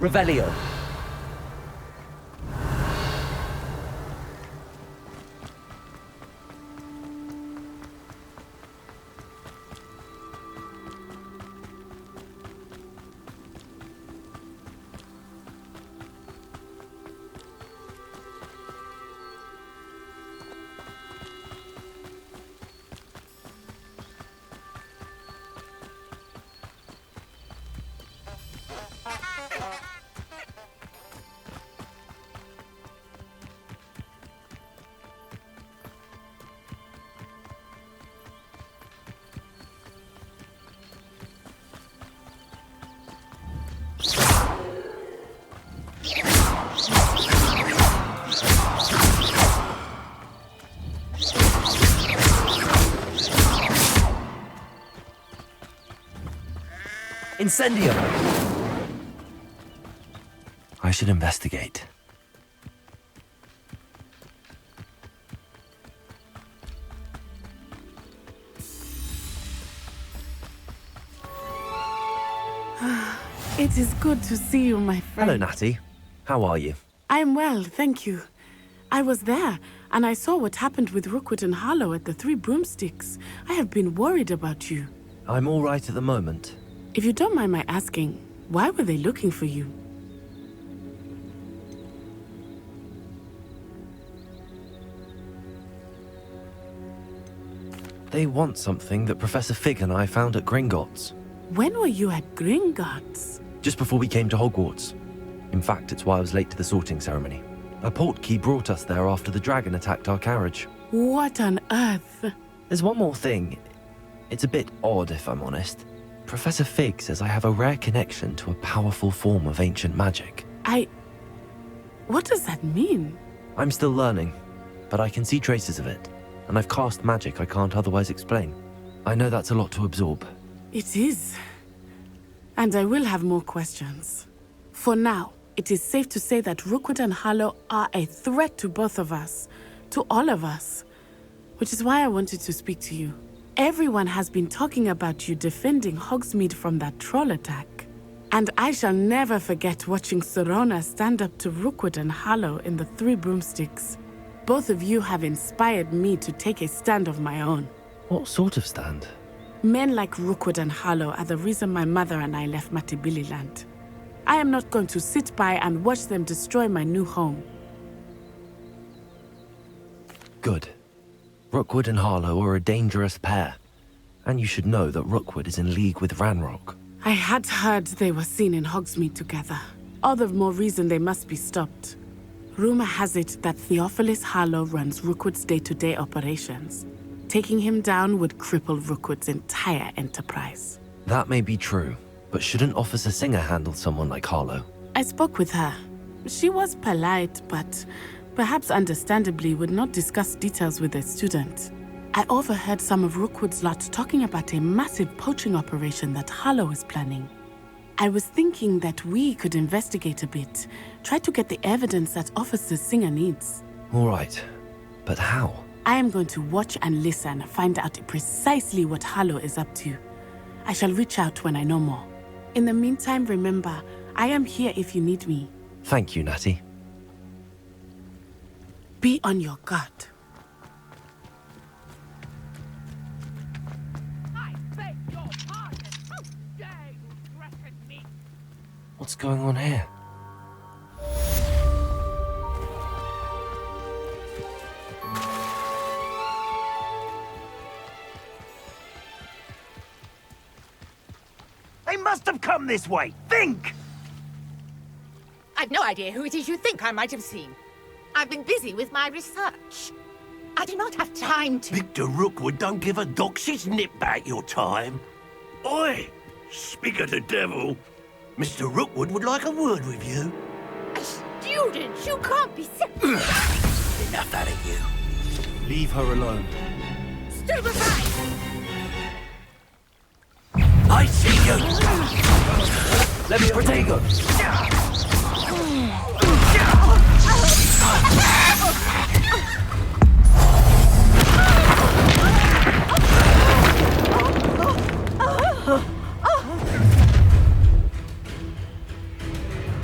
Revelio. Incendio! I should investigate. It is good to see you, my friend. Hello, Natty. How are you? I'm well, thank you. I was there, and I saw what happened with Rookwood and Harlow at the Three Broomsticks. I have been worried about you. I'm all right at the moment. If you don't mind my asking, why were they looking for you? They want something that Professor Fig and I found at Gringotts. When were you at Gringotts? Just before we came to Hogwarts. In fact, it's why I was late to the sorting ceremony. A portkey brought us there after the dragon attacked our carriage. What on earth? There's one more thing. It's a bit odd, if I'm honest. Professor Fig says I have a rare connection to a powerful form of ancient magic. What does that mean? I'm still learning, but I can see traces of it, and I've cast magic I can't otherwise explain. I know that's a lot to absorb. It is. And I will have more questions. For now, it is safe to say that Rookwood and Harlow are a threat to both of us, to all of us, which is why I wanted to speak to you. Everyone has been talking about you defending Hogsmeade from that troll attack. And I shall never forget watching Serona stand up to Rookwood and Harlow in the Three Broomsticks. Both of you have inspired me to take a stand of my own. What sort of stand? Men like Rookwood and Harlow are the reason my mother and I left Matabeleland. I am not going to sit by and watch them destroy my new home. Good. Rookwood and Harlow are a dangerous pair. And you should know that Rookwood is in league with Ranrock. I had heard they were seen in Hogsmeade together. All the more reason they must be stopped. Rumor has it that Theophilus Harlow runs Rookwood's day-to-day operations. Taking him down would cripple Rookwood's entire enterprise. That may be true, but shouldn't Officer Singer handle someone like Harlow? I spoke with her. She was polite, but perhaps understandably would not discuss details with a student. I overheard some of Rookwood's lot talking about a massive poaching operation that Harlow is planning. I was thinking that we could investigate a bit, try to get the evidence that Officer Singer needs. All right, but how? I am going to watch and listen, find out precisely what Harlow is up to. I shall reach out when I know more. In the meantime, remember, I am here if you need me. Thank you, Natty. Be on your guard. I beg your pardon. How dare you threaten me? What's going on here? They must have come this way. Think! I've no idea who it is you think I might have seen. I've been busy with my research. I do not have time to... Victor Rookwood don't give a dox's nip back your time. Oi! Speak of the devil. Mr. Rookwood would like a word with you. A student? You can't be so... Enough out of you. Leave her alone. Stupefy! I see you! Let me Protego!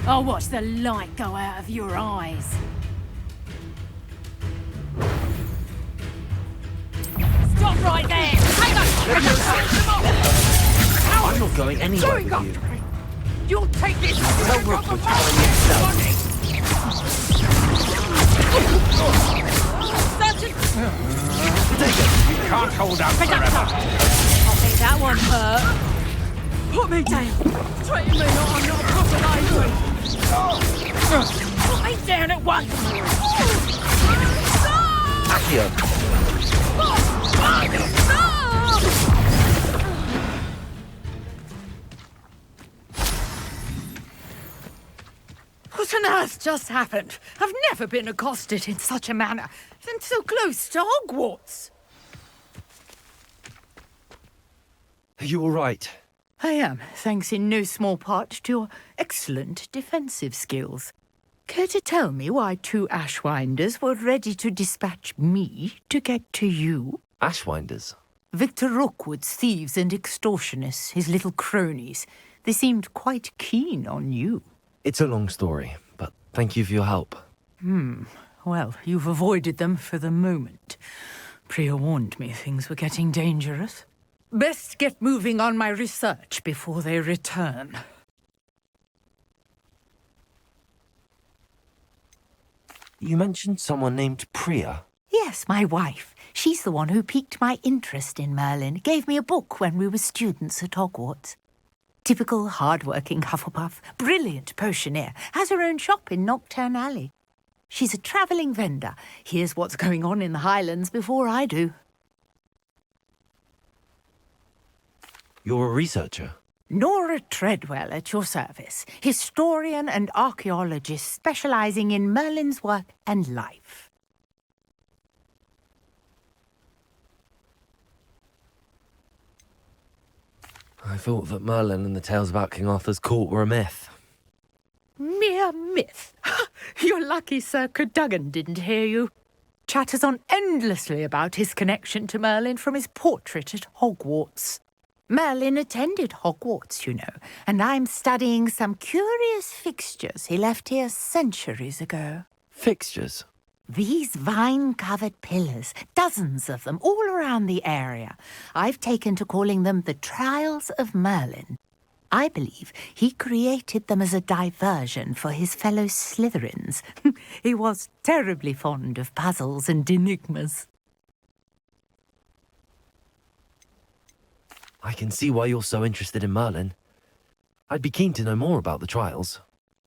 I'll watch the light go out of your eyes. Stop right there! I'm not going anywhere Going with you. after me! You'll take this! Tell Rookwood to find yourself. Sergeant! You can't hold out forever. I think that one hurt. Put me down! Treat me like I'm not a proper lady! Put me down at once! Accio. What on earth just happened? I've never been accosted in such a manner, and so close to Hogwarts. Are you all right? I am, thanks in no small part to your excellent defensive skills. Care to tell me why two Ashwinders were ready to dispatch me to get to you? Ashwinders? Victor Rookwood's thieves and extortionists, his little cronies. They seemed quite keen on you. It's a long story, but thank you for your help. Well, you've avoided them for the moment. Priya warned me things were getting dangerous. Best get moving on my research before they return. You mentioned someone named Priya. Yes, my wife. She's the one who piqued my interest in Merlin. Gave me a book when we were students at Hogwarts. Typical hard-working Hufflepuff, brilliant potioneer, has her own shop in Knockturn Alley. She's a travelling vendor. Hears what's going on in the Highlands before I do. You're a researcher? Nora Treadwell at your service, historian and archaeologist specialising in Merlin's work and life. I thought that Merlin and the tales about King Arthur's court were a myth. Mere myth. You're lucky Sir Cadogan didn't hear you. Chatters on endlessly about his connection to Merlin from his portrait at Hogwarts. Merlin attended Hogwarts, you know, and I'm studying some curious fixtures he left here centuries ago. Fixtures? These vine-covered pillars, dozens of them, all around the area. I've taken to calling them the Trials of Merlin. I believe he created them as a diversion for his fellow Slytherins. He was terribly fond of puzzles and enigmas. I can see why you're so interested in Merlin. I'd be keen to know more about the trials.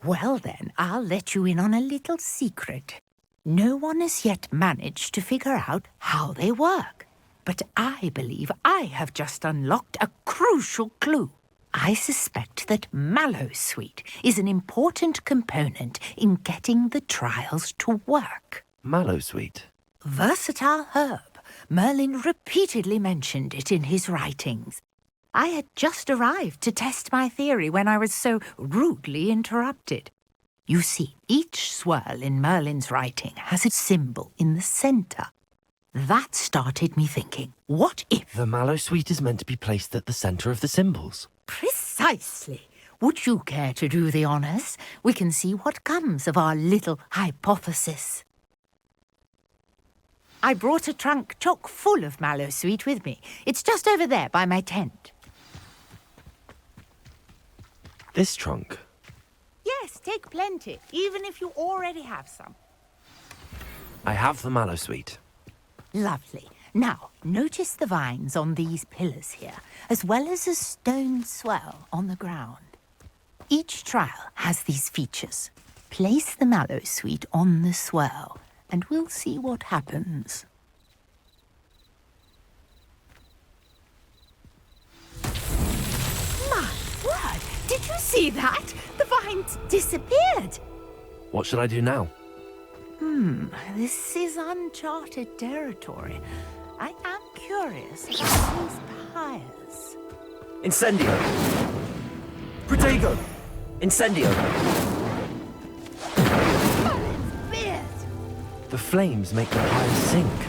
Well then, I'll let you in on a little secret. No one has yet managed to figure out how they work. But I believe I have just unlocked a crucial clue. I suspect that Mallowsweet is an important component in getting the trials to work. Mallowsweet? Versatile herb. Merlin repeatedly mentioned it in his writings. I had just arrived to test my theory when I was so rudely interrupted. You see, each swirl in Merlin's writing has a symbol in the centre. That started me thinking, what if... The Mallowsweet is meant to be placed at the centre of the symbols. Precisely. Would you care to do the honours? We can see what comes of our little hypothesis. I brought a trunk chock full of mallow sweet with me. It's just over there by my tent. This trunk? Yes, take plenty, even if you already have some. I have the mallow sweet. Lovely. Now, notice the vines on these pillars here, as well as a stone swell on the ground. Each trial has these features. Place the mallow sweet on the swell, and we'll see what happens. My word! Did you see that? The vines disappeared! What should I do now? This is uncharted territory. I am curious about these pyres. Incendio! Protego! Incendio! Beard! The flames make the pyres sink.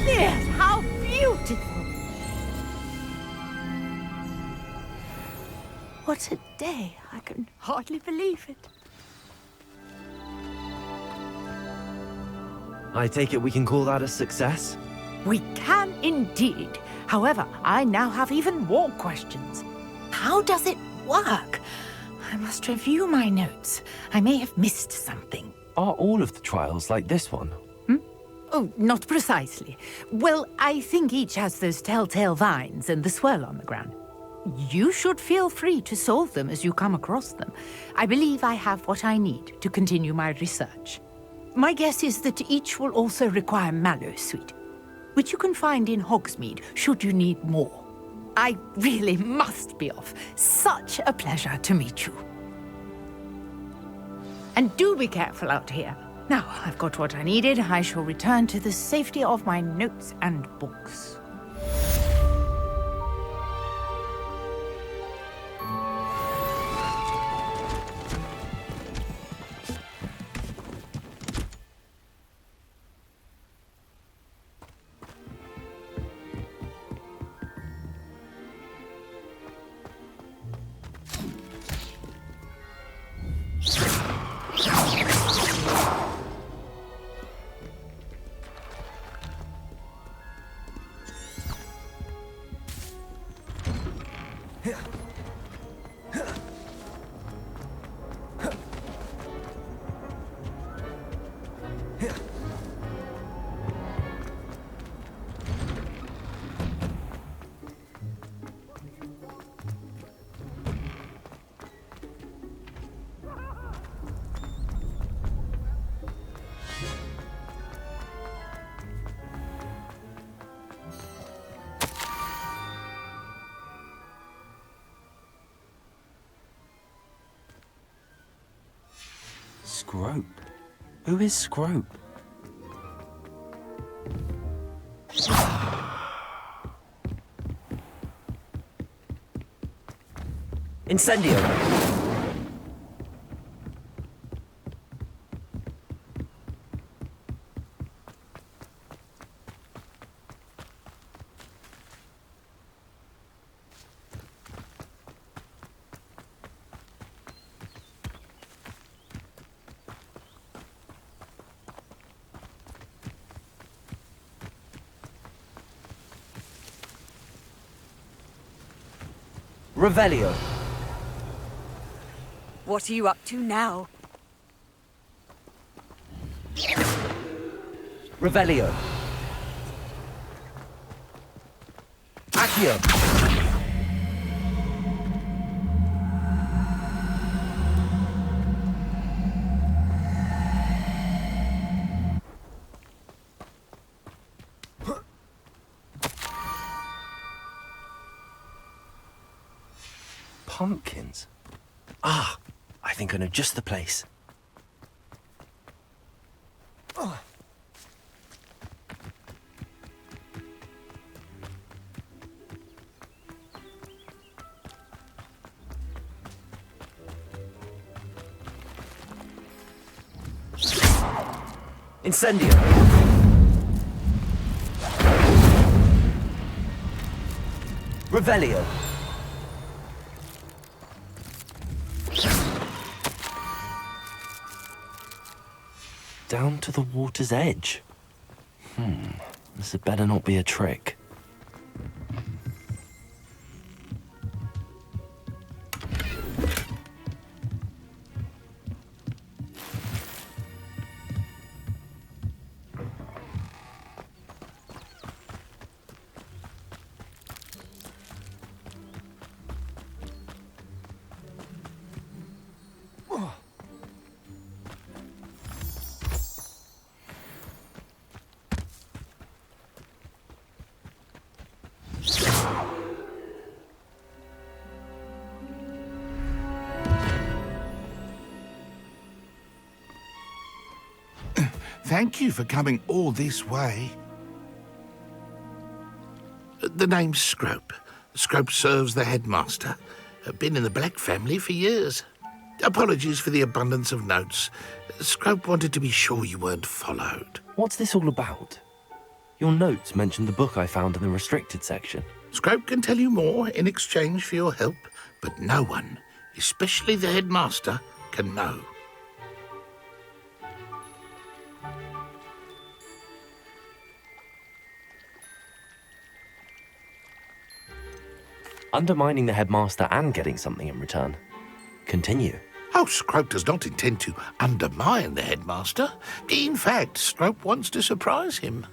Beard, how beautiful! What a day! I can hardly believe it. I take it we can call that a success? We can indeed. However, I now have even more questions. How does it work? I must review my notes. I may have missed something. Are all of the trials like this one? Oh, not precisely. Well, I think each has those telltale vines and the swirl on the ground. You should feel free to solve them as you come across them. I believe I have what I need to continue my research. My guess is that each will also require mallow sweet, which you can find in Hogsmeade should you need more. I really must be off. Such a pleasure to meet you. And do be careful out here. Now, I've got what I needed. I shall return to the safety of my notes and books. Scrope? Who is Scrope? Incendio! Revelio. What are you up to now? Revelio. Accio. Pumpkins. Ah, I think I know just the place. Incendio! Revelio! Down to the water's edge. This had better not be a trick. Thank you for coming all this way. The name's Scrope. Scrope serves the headmaster. Been in the Black family for years. Apologies for the abundance of notes. Scrope wanted to be sure you weren't followed. What's this all about? Your notes mentioned the book I found in the restricted section. Scrope can tell you more in exchange for your help, but no one, especially the headmaster, can know. Undermining the headmaster and getting something in return. Continue. Oh, Scrope does not intend to undermine the headmaster. In fact, Scrope wants to surprise him.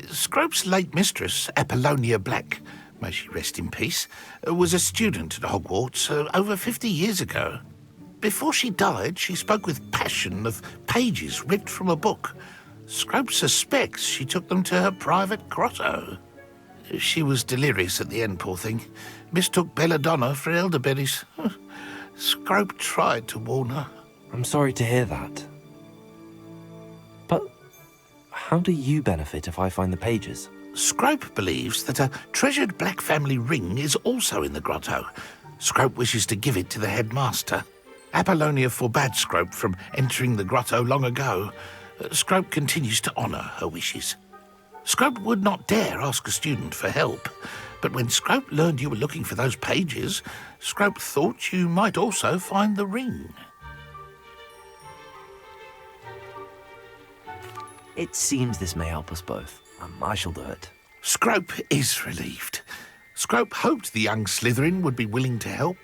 Scrope's late mistress, Apollonia Black, may she rest in peace, was a student at Hogwarts over 50 years ago. Before she died, she spoke with passion of pages ripped from a book. Scrope suspects she took them to her private grotto. She was delirious at the end, poor thing. Mistook belladonna for elderberries. Scrope tried to warn her. I'm sorry to hear that. But how do you benefit if I find the pages? Scrope believes that a treasured Black family ring is also in the grotto. Scrope wishes to give it to the headmaster. Apollonia forbade Scrope from entering the grotto long ago. Scrope continues to honour her wishes. Scrope would not dare ask a student for help, but when Scrope learned you were looking for those pages, Scrope thought you might also find the ring. It seems this may help us both. I shall do it. Scrope is relieved. Scrope hoped the young Slytherin would be willing to help.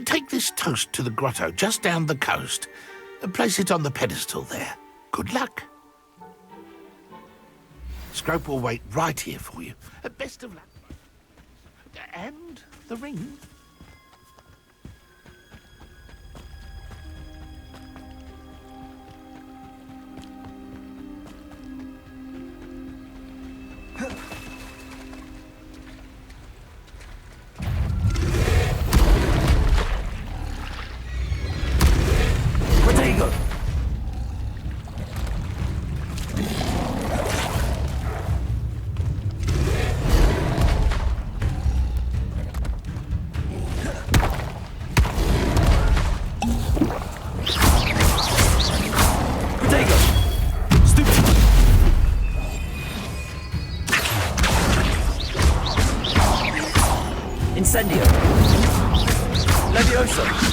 Take this toast to the grotto just down the coast and place it on the pedestal there. Good luck. Scrope will wait right here for you. Best of luck. And the ring. Protego! Incendio! Leviosa!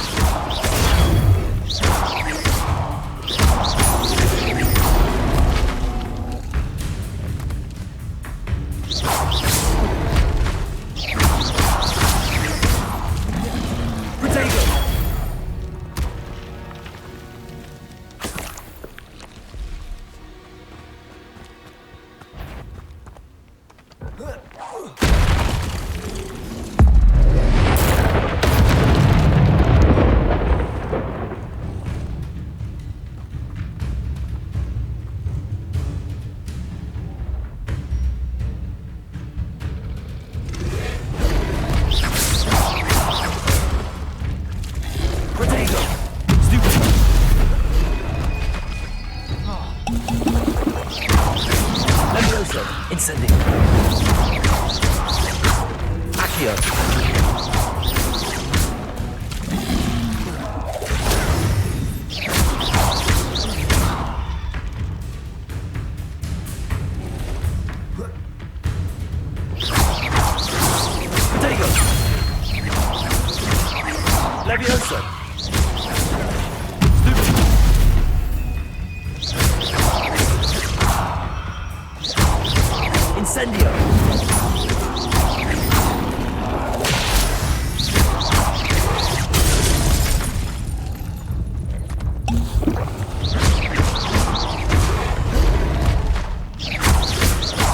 Levioso! Incendio!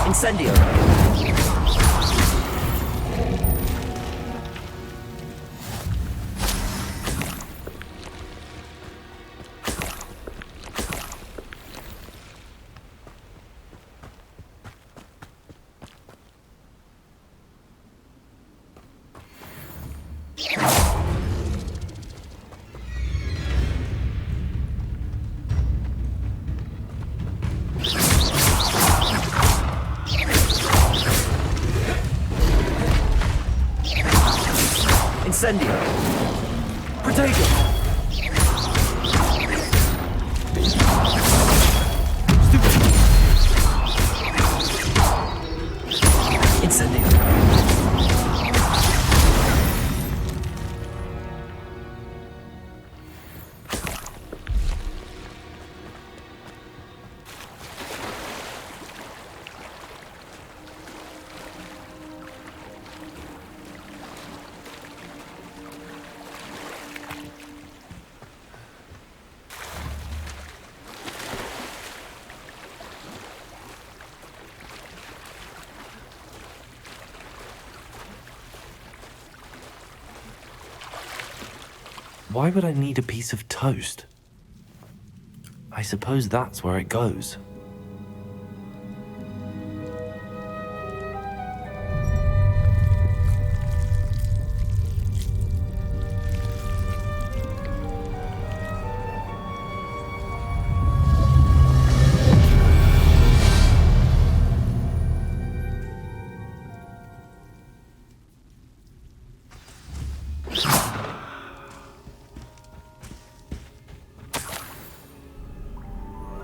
Incendio! Incendio! Protego! Incendio! Why would I need a piece of toast? I suppose that's where it goes.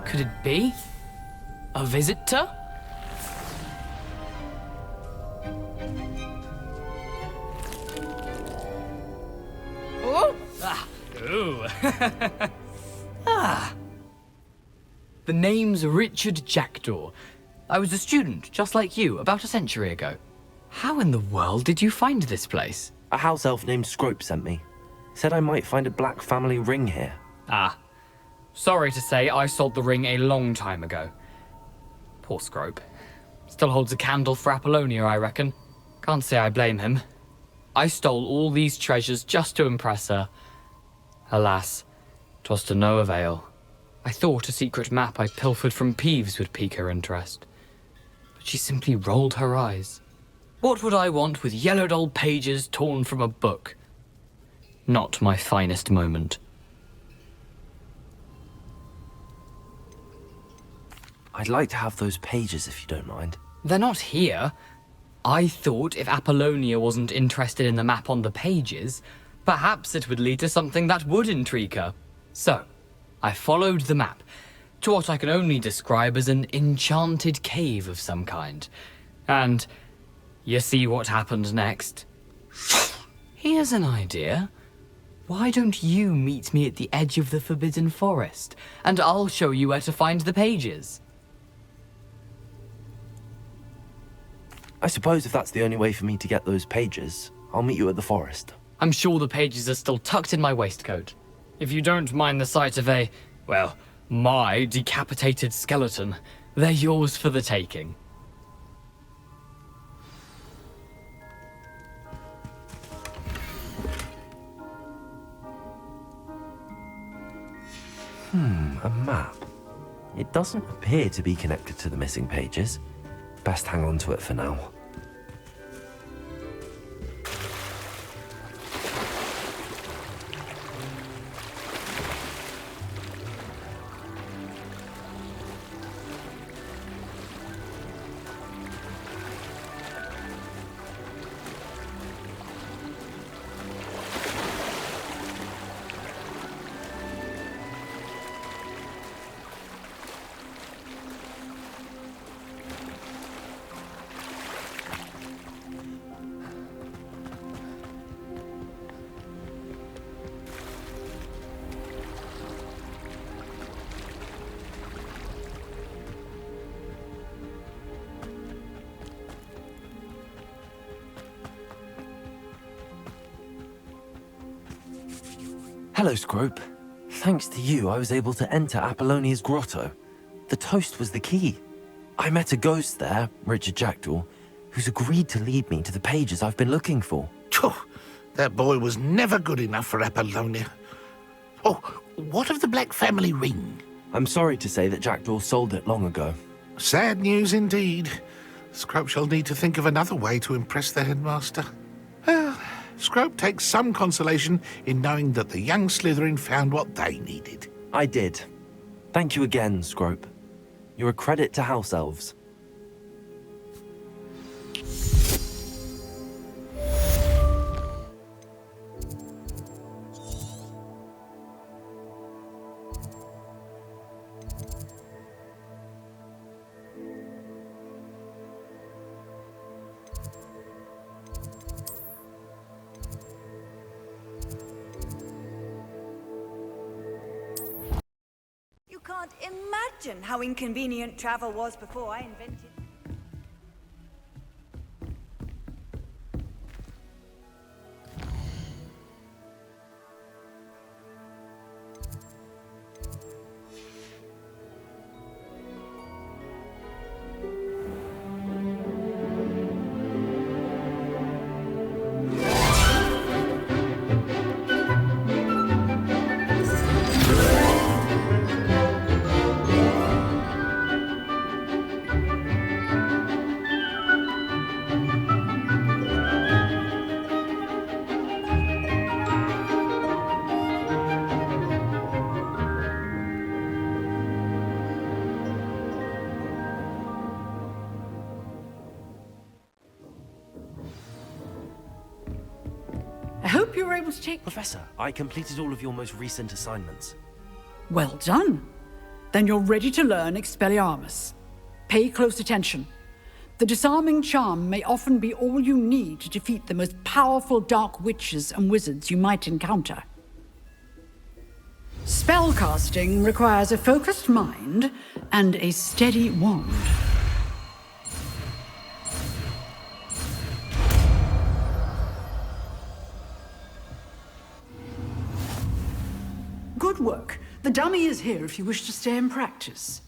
Could it be? A visitor? Oh! Ah! Ooh! Ah! The name's Richard Jackdaw. I was a student, just like you, about a century ago. How in the world did you find this place? A house elf named Scrope sent me. Said I might find a black family ring here. Ah. Sorry to say, I sold the ring a long time ago. Poor Scrope. Still holds a candle for Apollonia, I reckon. Can't say I blame him. I stole all these treasures just to impress her. Alas, 'twas to no avail. I thought a secret map I pilfered from Peeves would pique her interest. But she simply rolled her eyes. What would I want with yellowed old pages torn from a book? Not my finest moment. I'd like to have those pages if you don't mind. They're not here. I thought if Apollonia wasn't interested in the map on the pages, perhaps it would lead to something that would intrigue her. So, I followed the map to what I can only describe as an enchanted cave of some kind. And you see what happened next? Here's an idea. Why don't you meet me at the edge of the Forbidden Forest, and I'll show you where to find the pages? I suppose if that's the only way for me to get those pages, I'll meet you at the forest. I'm sure the pages are still tucked in my waistcoat. If you don't mind the sight of my decapitated skeleton, they're yours for the taking. A map. It doesn't appear to be connected to the missing pages. Best hang on to it for now. Hello, Scrope. Thanks to you, I was able to enter Apollonia's grotto. The toast was the key. I met a ghost there, Richard Jackdaw, who's agreed to lead me to the pages I've been looking for. Phew, that boy was never good enough for Apollonia. Oh, what of the Black family ring? I'm sorry to say that Jackdaw sold it long ago. Sad news indeed. Scrope shall need to think of another way to impress the headmaster. Well, Scrope takes some consolation in knowing that the young Slytherin found what they needed. I did. Thank you again, Scrope. You're a credit to House Elves. You can't imagine how inconvenient travel was before I invented... I hope you were able to take... Professor, I completed all of your most recent assignments. Well done. Then you're ready to learn Expelliarmus. Pay close attention. The disarming charm may often be all you need to defeat the most powerful dark witches and wizards you might encounter. Spellcasting requires a focused mind and a steady wand. Good work. The dummy is here if you wish to stay and practice.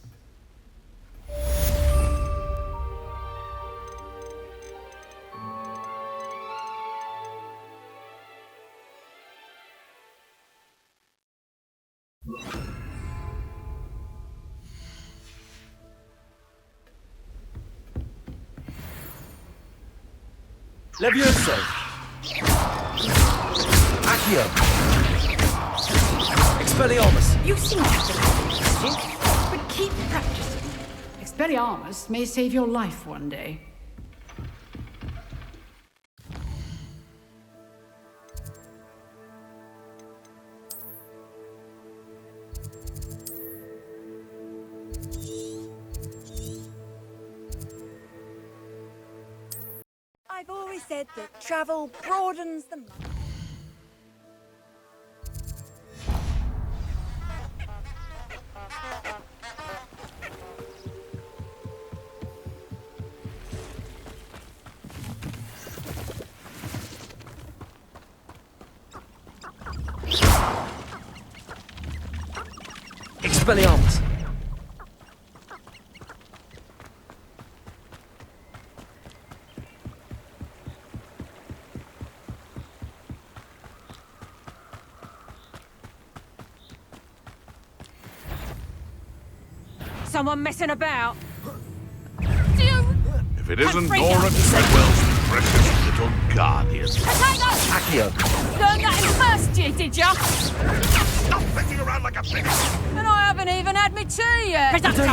Levioso! Accio! Expelliarmus! You seem to have it, but keep practicing. Expelliarmus may save your life one day. I've always said that travel broadens the mind. Expelliarmus! Someone messing about? If it isn't Nora Treadwell's precious little guardian. Potato! Accio! Learned that in first year, did ya? Stop messing around like a pig! And I haven't even had me tea yet. Potato!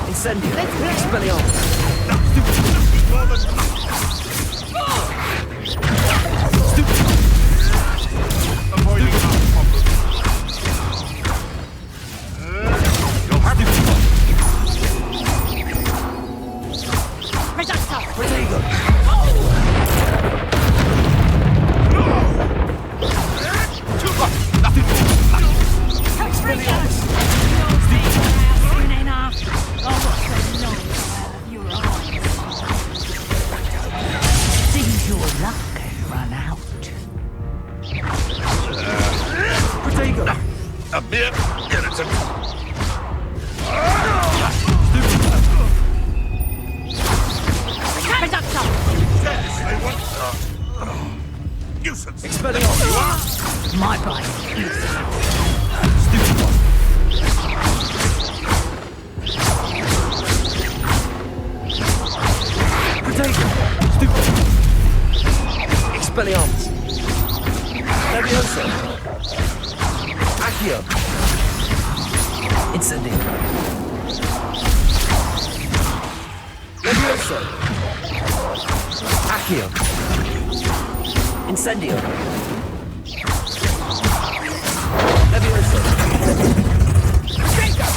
Incendio! Expelliarmus! Avoiding our problem. You'll have to... Protego! Nothing more. Expelliarmus! Soon enough. I'll watch the light out of your eyes. Seems your luck has run out. A mere irritant. They want... nuisance. Expelliarmus. You are? My price. Stupid one. Potato. Stupid. Expelliarmus. Levioso. Accio. Incendio. Levioso. Accio. Incendio. Levioso. Venga.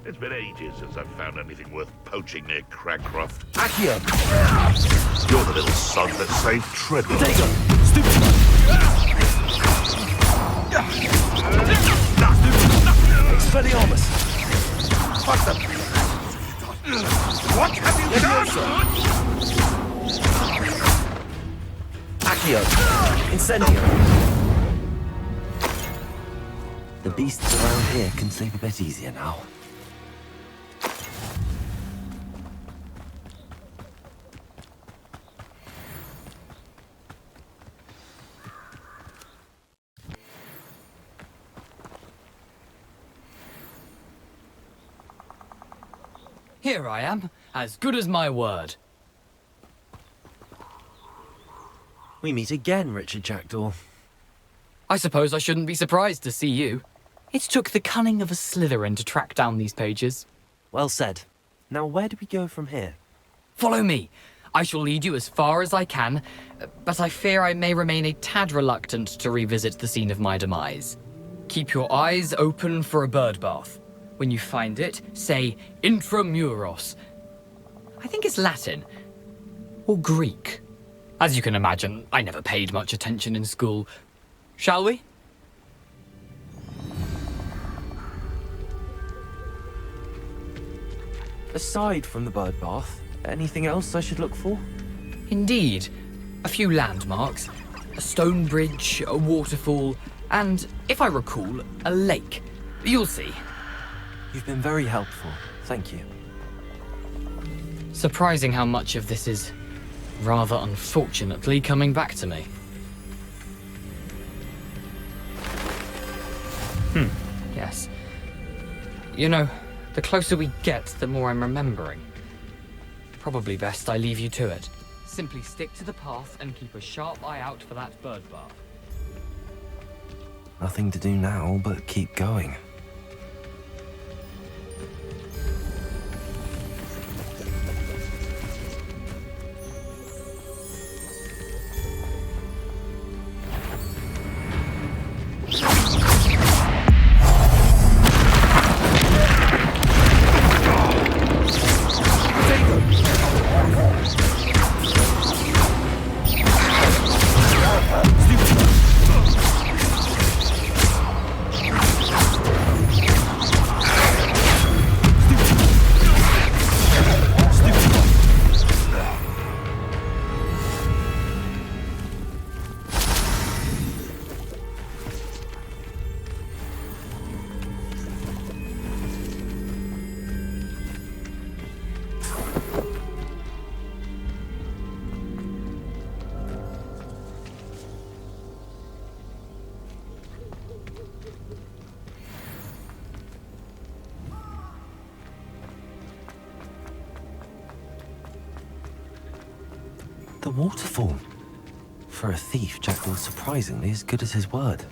It's been ages since I've found anything worth poaching near Cragcroft. Accio. You're the little son that saved Treadwell. Potato. Stupid one. Expelliarmus. What the... What have you done? Accio. Incendio. The beasts around here can sleep a bit easier now. Here I am, as good as my word. We meet again, Richard Jackdaw. I suppose I shouldn't be surprised to see you. It took the cunning of a Slytherin to track down these pages. Well said. Now where do we go from here? Follow me. I shall lead you as far as I can, but I fear I may remain a tad reluctant to revisit the scene of my demise. Keep your eyes open for a bird bath. When you find it, say intramuros. I think it's Latin. Or Greek. As you can imagine, I never paid much attention in school. Shall we? Aside from the bird bath, anything else I should look for? Indeed. A few landmarks. A stone bridge, a waterfall, and, if I recall, a lake. You'll see. You've been very helpful. Thank you. Surprising how much of this is, rather unfortunately, coming back to me. Yes. You know, the closer we get, the more I'm remembering. Probably best I leave you to it. Simply stick to the path and keep a sharp eye out for that bird bath. Nothing to do now but keep going. The waterfall. For a thief, Jackal was surprisingly as good as his word.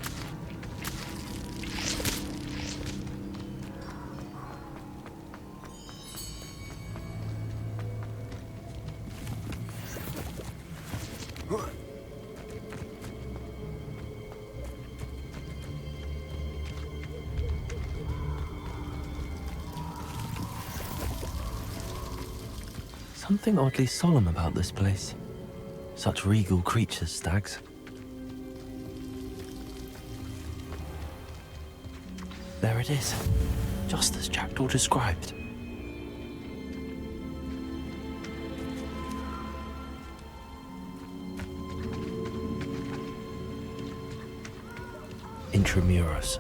Something oddly solemn about this place. Such regal creatures, stags. There it is, just as Jackdaw described. Intramuros.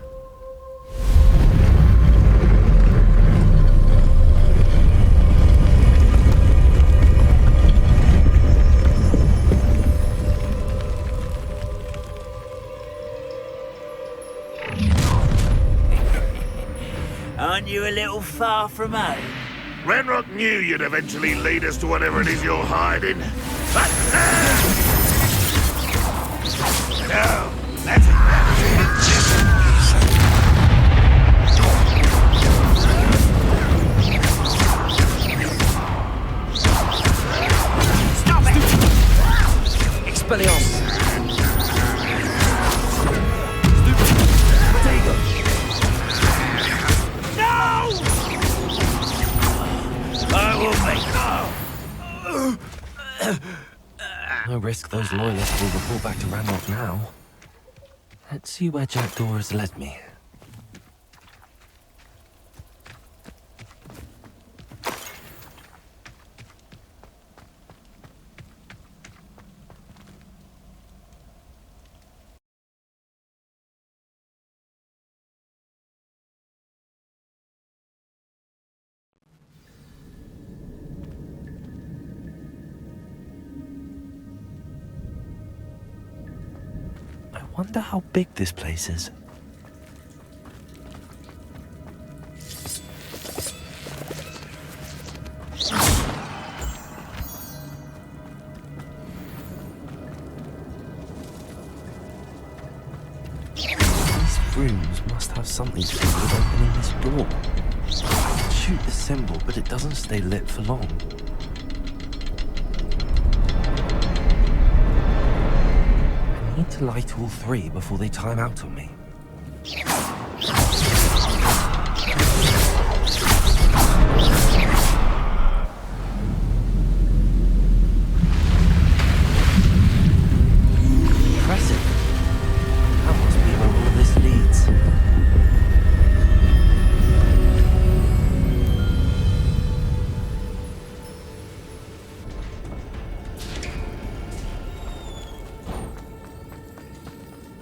Aren't you a little far from home? Renrock knew you'd eventually lead us to whatever it is you're hiding. Now, that's Stop it! Expelliarmus! No risk those loyalists will report back to Ranrock now. Let's see where Jackdaw has led me. I wonder how big this place is. These rooms must have something to do with opening this door. I shoot the symbol, but it doesn't stay lit for long. I need to light all three before they time out on me. Impressive. That must be where all this leads.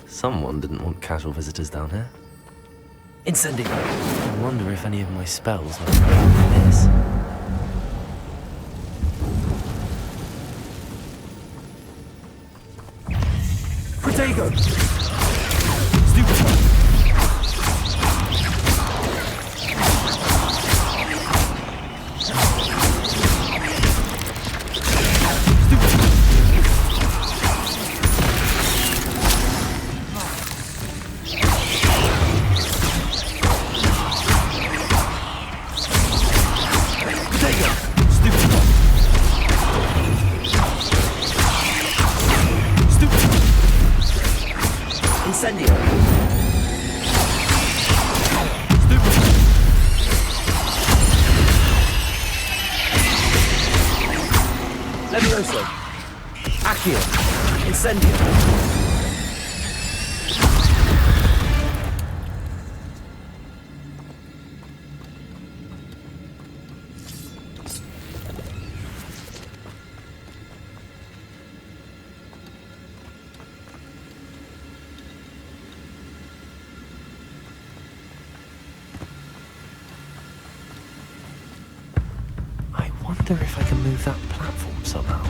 Someone didn't want casual visitors down here. Incendio! I wonder if any of my spells might be this. Protego! Stupefy! Incendio! Levioso! Accio! Incendio! I wonder if I can move that platform somehow.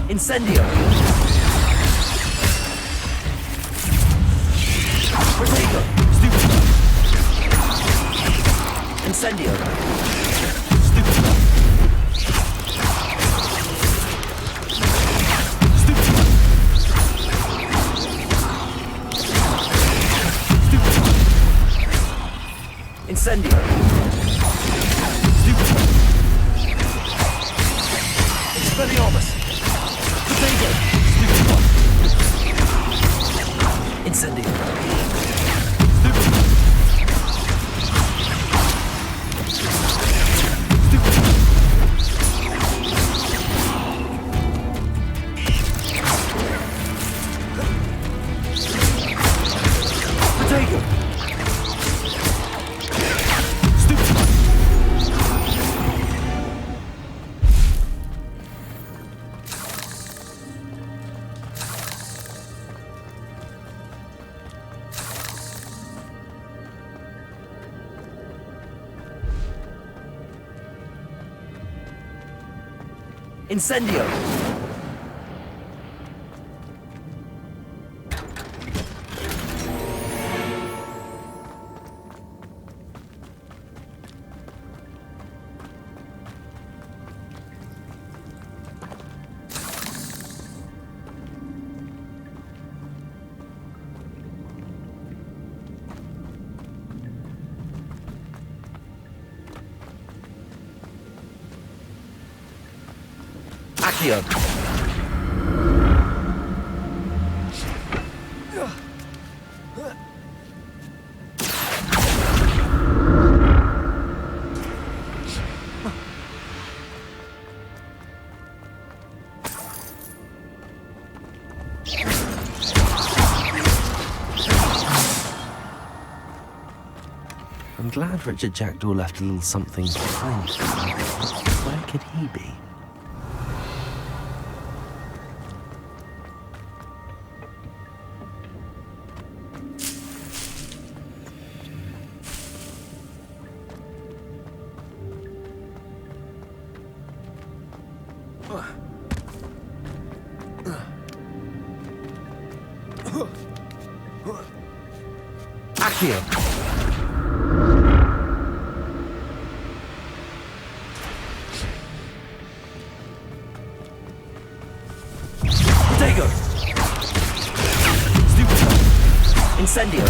Incendio! Protego! Stupefy! Incendio! Stupefy! Stupefy! Stupefy! Incendio! Stupefy! Expelliarmus! Protego! Stupefy! Incendio! Stupefy! Protego! Stupefy! Incendio! Accio! I'm glad Richard Jackdaw left a little something behind. Where could he be? Accio! Protego! Stupefy! Incendio!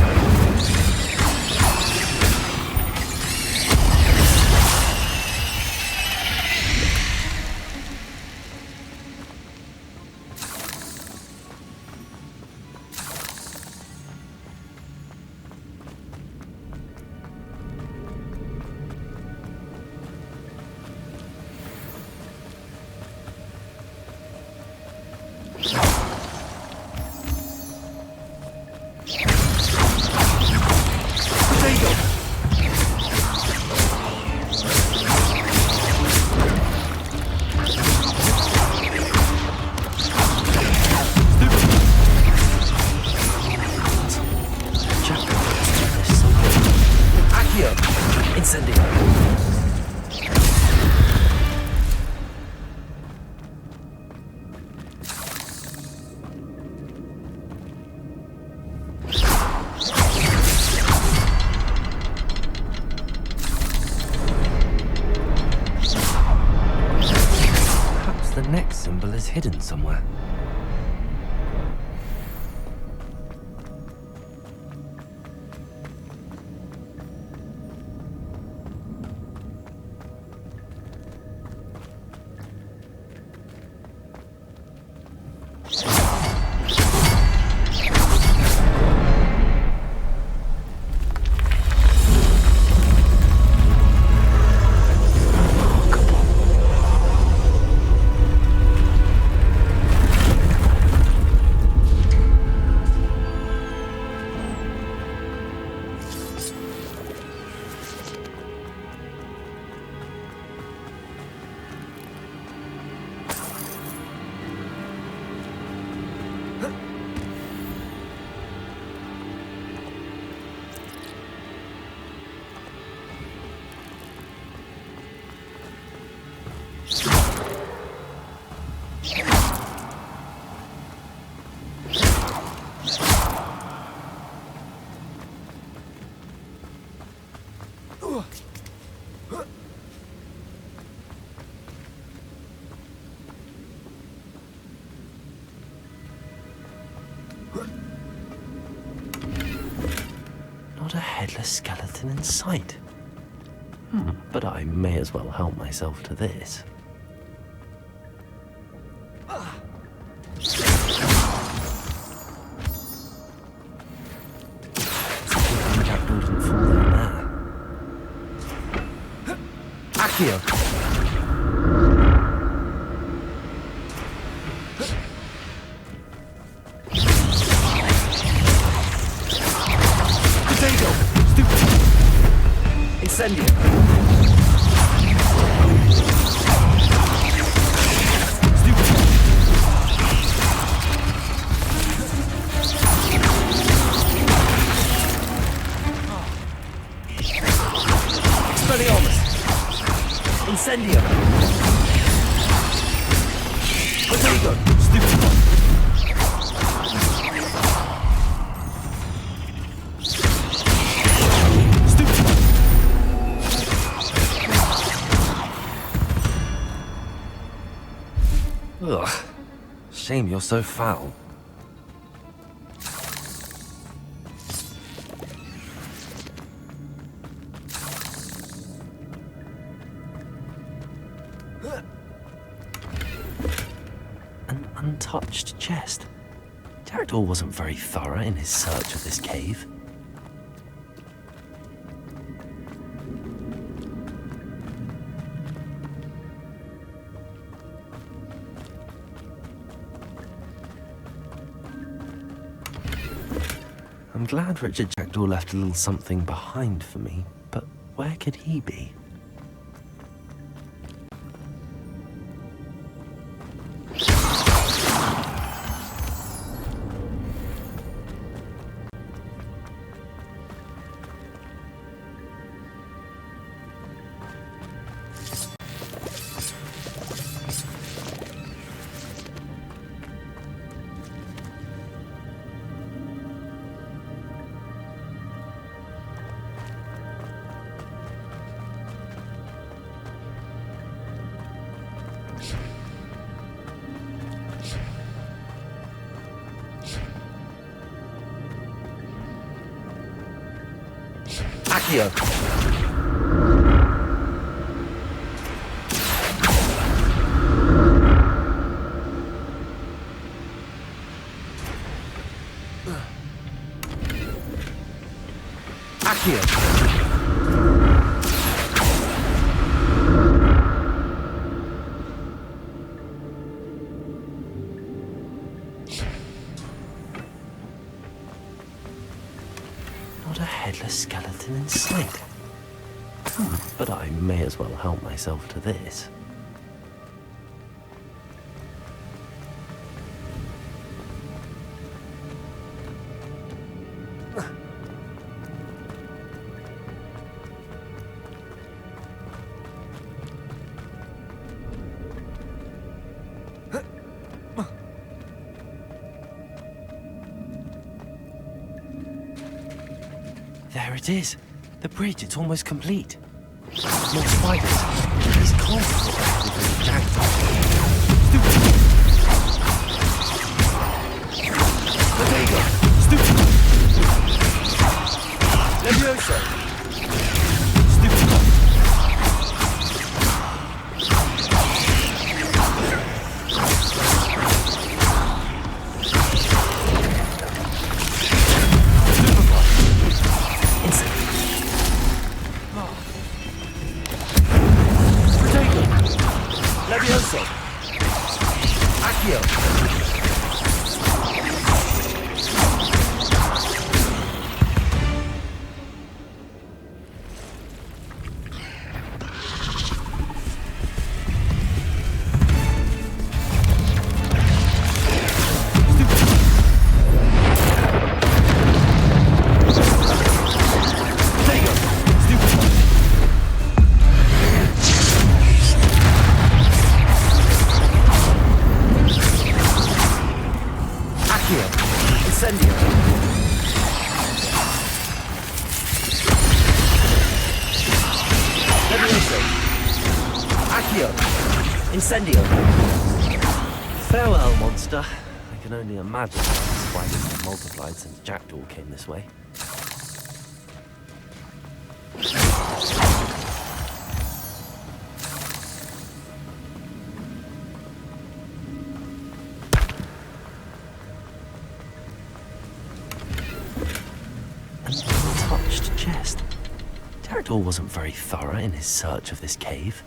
Protego! Accio! Incendio! Perhaps the next symbol is hidden somewhere. Not a headless skeleton in sight. But I may as well help myself to this. Jackdaw didn't fall down there. Accio. Potato. Stupid. Incendio. Incendio. Potato. Stupid. Stupid. Ugh. Shame you're so foul. Untouched chest. Jackdaw wasn't very thorough in his search of this cave. I'm glad Richard Jackdaw left a little something behind for me, but where could he be? Accio. Accio. Not a headless skeleton in sight. But I may as well help myself to this. There it is. The bridge, it's almost complete. More spiders. These can't be Jackdaw. Potato. Stupid. Levioso. Stupid. Levioso. Accio. Incendio. Farewell, monster. I can only imagine how the spiders have multiplied since Jackdaw came this way. An untouched chest. Jackdaw wasn't very thorough in his search of this cave.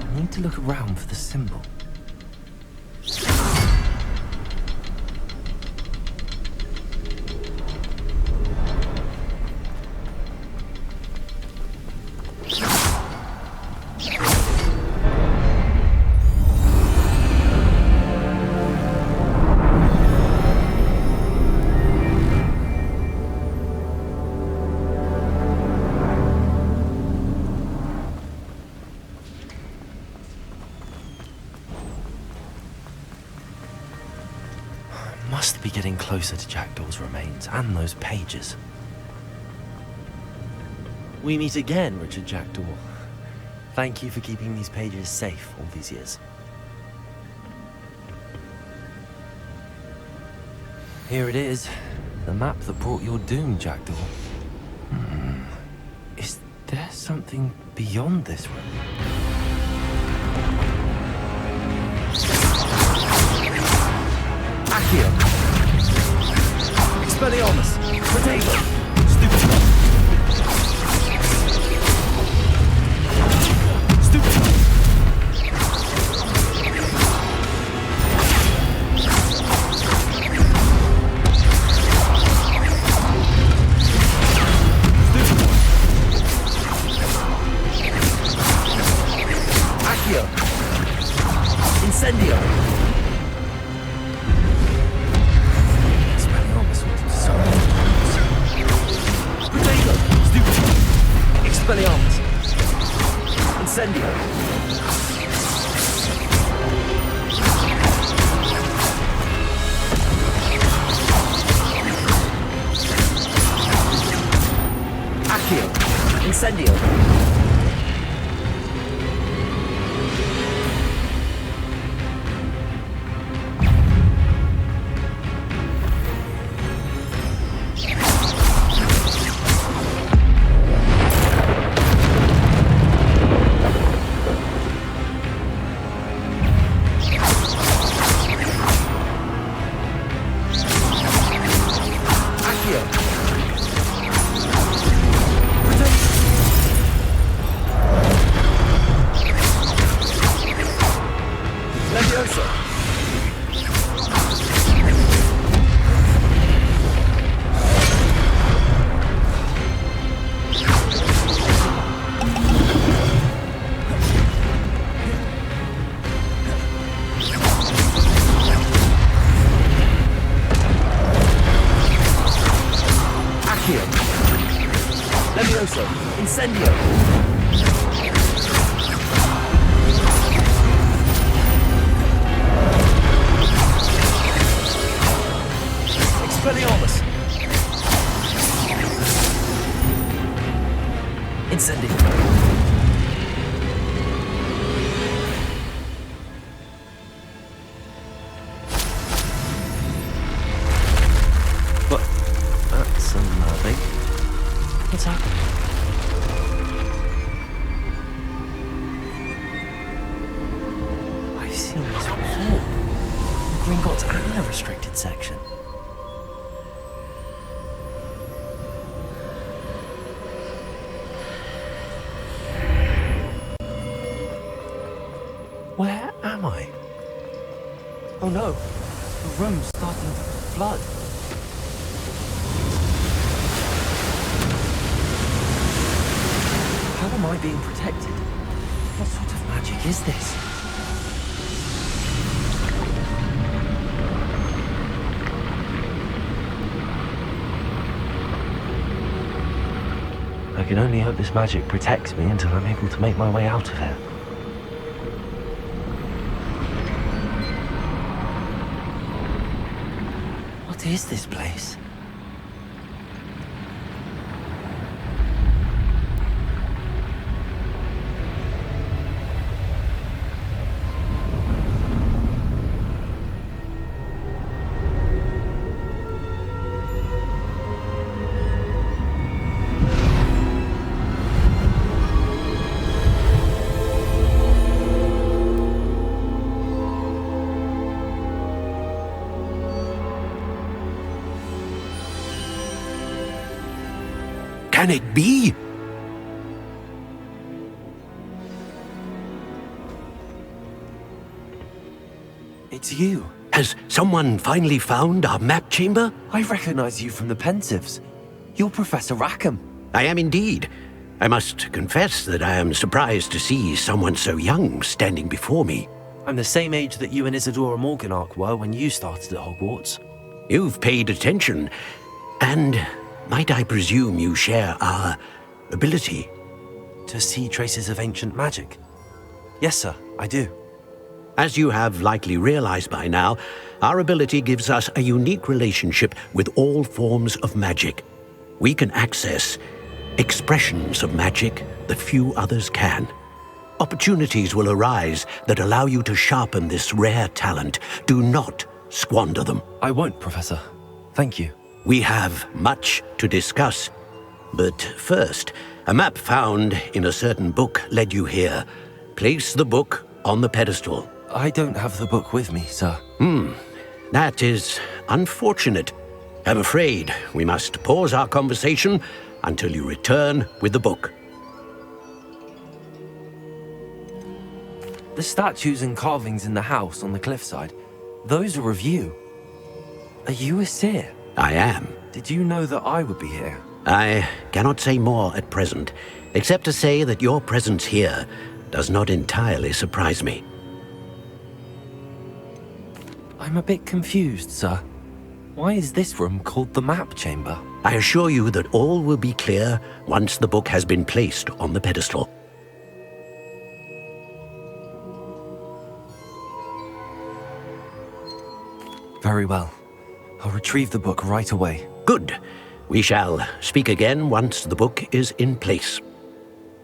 I need to look around for the symbol. Must be getting closer to Jackdaw's remains and those pages. We meet again, Richard Jackdaw. Thank you for keeping these pages safe all these years. Here it is, the map that brought your doom, Jackdaw. Is there something beyond this room? Accio. Expelliarmus. Protego. Stupefy. Stupefy. Accio. Incendio. Expelliarmus. Incendio. Accio. Incendio. Levioso. Incendio. Expelliarmus. Incendio. But that's unnerving. What's happening? I've seen this before. Gringotts and the restricted section. Where am I? Oh no, the room's starting to flood. How am I being protected? What sort of magic is this? I can only hope this magic protects me until I'm able to make my way out of here. What is this place? can it be? It's you. Has someone finally found our map chamber? I recognize you from the Pensieves. You're Professor Rackham. I am indeed. I must confess that I am surprised to see someone so young standing before me. I'm the same age that you and Isadora Morganach were when you started at Hogwarts. You've paid attention, and might I presume you share our ability? To see traces of ancient magic? Yes, sir, I do. As you have likely realized by now, our ability gives us a unique relationship with all forms of magic. We can access expressions of magic that few others can. Opportunities will arise that allow you to sharpen this rare talent. Do not squander them. I won't, Professor. Thank you. We have much to discuss. But first, a map found in a certain book led you here. Place the book on the pedestal. I don't have the book with me, sir. That is unfortunate. I'm afraid we must pause our conversation until you return with the book. The statues and carvings in the house on the cliffside, those are of you. Are you a seer? I am. Did you know that I would be here? I cannot say more at present, except to say that your presence here does not entirely surprise me. I'm a bit confused, sir. Why is this room called the map chamber? I assure you that all will be clear once the book has been placed on the pedestal. Very well. I'll retrieve the book right away. Good. We shall speak again once the book is in place.